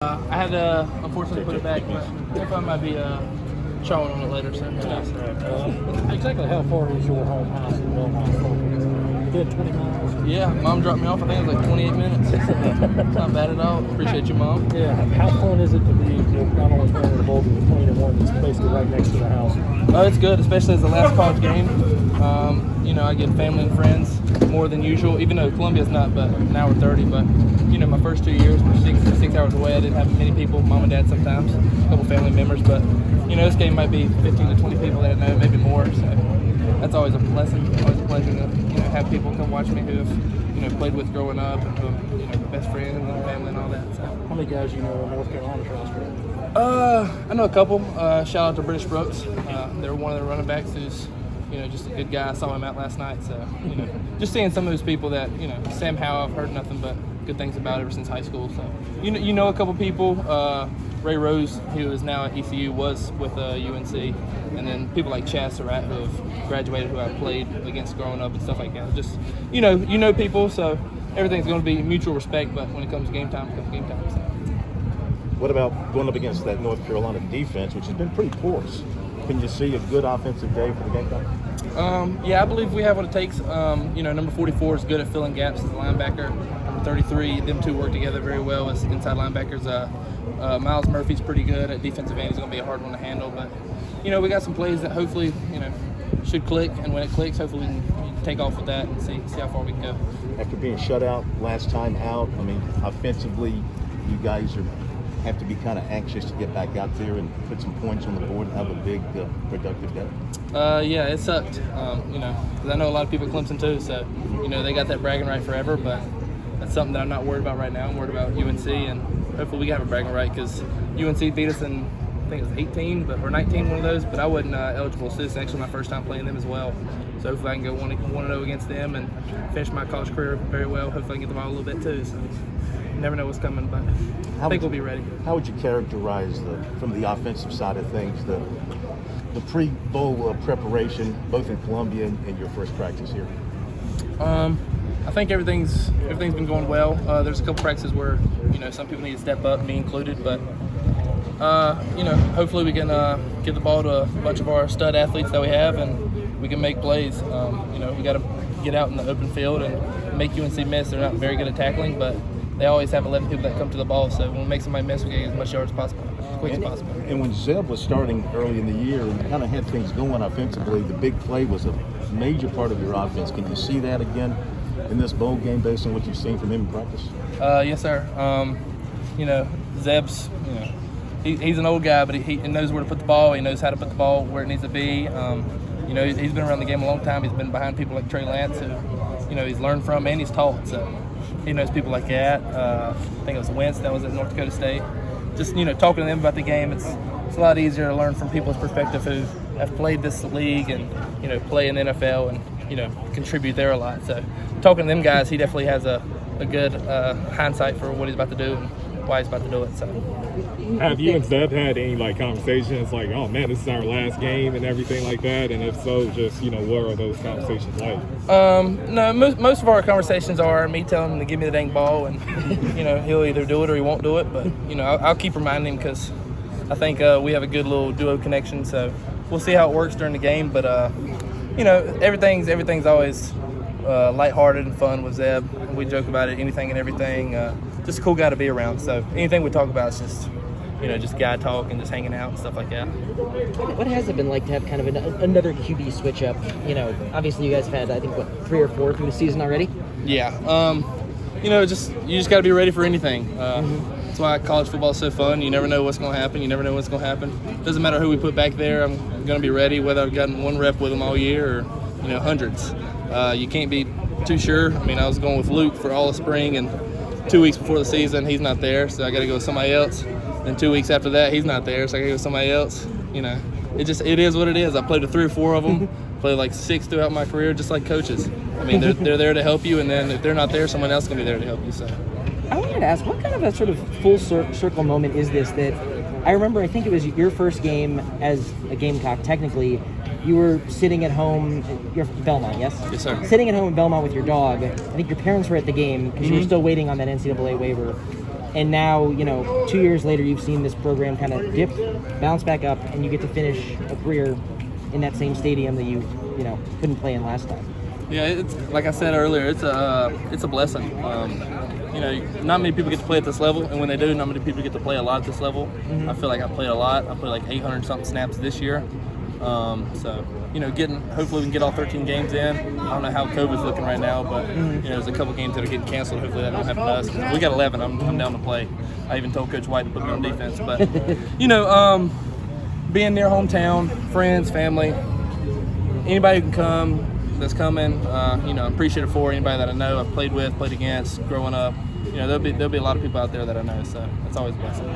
I had to unfortunately put it back, but I might be showing on it later. So Exactly how far is your home house in Belmont? Good 20 miles? Yeah, Mom dropped me off. I think it was like 28 minutes. It's not bad at all. Appreciate you, Mom. Yeah. How fun is it to be not only playing the bowl, but playing in one that's basically right next to the house? Oh, it's good, especially as the last college game. I get family and friends more than usual, even though Columbia's not but an hour 30. But, my first 2 years were six hours away. I didn't have many people, Mom and Dad sometimes, a couple family members. But, this game might be 15 to 20 people that I know, maybe more. So that's always a blessing, always a pleasure to, have people come watch me who have, played with growing up and who have, best friends and family and all that. So. How many guys in North Carolina's roster? I know a couple. Shout out to British Brooks. They're one of the running backs who's, just a good guy. I saw him out last night. So, just seeing some of those people that, Sam Howell, I've heard nothing but good things about ever since high school. So, a couple people. Ray Rose, who is now at ECU, was with UNC. And then people like Chaz Surratt, who have graduated, who I played against growing up and stuff like that. Just, people. So everything's going to be mutual respect. But when it comes game time, it comes game time. So. What about going up against that North Carolina defense, which has been pretty porous? Can you see a good offensive day for the Gamecocks? Yeah, I believe we have what it takes. Number 44 is good at filling gaps as a linebacker. Number 33, them two work together very well as inside linebackers. Miles Murphy's pretty good at defensive end. He's going to be a hard one to handle. But, we got some plays that hopefully, should click. And when it clicks, hopefully we can take off with that and see how far we can go. After being shut out last time out, offensively, you guys have to be kind of anxious to get back out there and put some points on the board and have a big productive day. Yeah, it sucked, because I know a lot of people at Clemson too, so, they got that bragging right forever, but that's something that I'm not worried about right now. I'm worried about UNC, and hopefully we can have a bragging right, because UNC beat us in, I think it was 18 or 19, one of those, but I wasn't eligible, so this is actually my first time playing them as well. So hopefully I can go 1-0 against them and finish my college career very well. Hopefully I can get the ball a little bit too, so you never know what's coming, but I think we'll be ready. How would you characterize, from the offensive side of things, the pre-bowl preparation, both in Columbia and your first practice here? I think everything's been going well. There's a couple practices where some people need to step up, me included, but hopefully we can give the ball to a bunch of our stud athletes that we have, and we can make plays. We got to get out in the open field and make UNC miss. They're not very good at tackling, but they always have 11 people that come to the ball. So when we make somebody miss, we get as much yards as possible, as quick as possible. And when Zeb was starting early in the year and kind of had things going offensively, the big play was a major part of your offense. Can you see that again in this bowl game based on what you've seen from him in practice? Yes, sir. Zeb's, he's an old guy, but he knows where to put the ball. He knows how to put the ball where it needs to be. He's been around the game a long time. He's been behind people like Trey Lance, who, he's learned from and he's taught. So he knows people like that. I think it was Wentz that was at North Dakota State. Just, talking to them about the game, it's a lot easier to learn from people's perspective who have played this league and, play in the NFL and, contribute there a lot. So talking to them guys, he definitely has a good hindsight for what he's about to do and why he's about to do it. So, have you and Zeb had any conversations like, oh man, this is our last game and everything like that? And if so, just what are those conversations like? No, most of our conversations are me telling him to give me the dang ball, and he'll either do it or he won't do it. But I'll keep reminding him because I think we have a good little duo connection. So we'll see how it works during the game. But everything's always lighthearted and fun with Zeb. We joke about it, anything and everything. Just a cool guy to be around. So anything we talk about is just guy talk and just hanging out and stuff like that. What has it been like to have kind of another QB switch up? Obviously you guys have had, I think, 3 or 4 through the season already? Yeah. You just got to be ready for anything. That's why college football is so fun. You never know what's going to happen. You never know what's going to happen. Doesn't matter who we put back there. I'm going to be ready, whether I've gotten 1 rep with them all year or, hundreds. You can't be too sure. I was going with Luke for all of spring, and 2 weeks before the season, he's not there, so I got to go with somebody else. And 2 weeks after that, he's not there, so I got to go with somebody else. It is what it is. I played with 3 or 4 of them, played like 6 throughout my career, just like coaches. They're there to help you, and then if they're not there, someone else is going to be there to help you. So, I wanted to ask, what kind of a sort of full circle moment is this that I remember? I think it was your first game as a Gamecock, technically. You were sitting at home, you're Belmont, yes? Yes, sir. Sitting at home in Belmont with your dog. I think your parents were at the game because you were still waiting on that NCAA waiver. And now, 2 years later, you've seen this program kind of dip, bounce back up, and you get to finish a career in that same stadium that you couldn't play in last time. Yeah, it's like I said earlier, it's a blessing. Not many people get to play at this level, and when they do, not many people get to play a lot at this level. Mm-hmm. I feel like I played a lot. I played like 800 something snaps this year. Hopefully we can get all 13 games in. I don't know how COVID's looking right now, but there's a couple games that are getting canceled. Hopefully that don't happen to us. We got 11. I'm down to play. I even told Coach White to put me on defense. But being near hometown, friends, family, anybody who can come, that's coming. I'm appreciative for anybody that I know, I've played with, played against, growing up. There'll be a lot of people out there that I know. So that's always a blessing.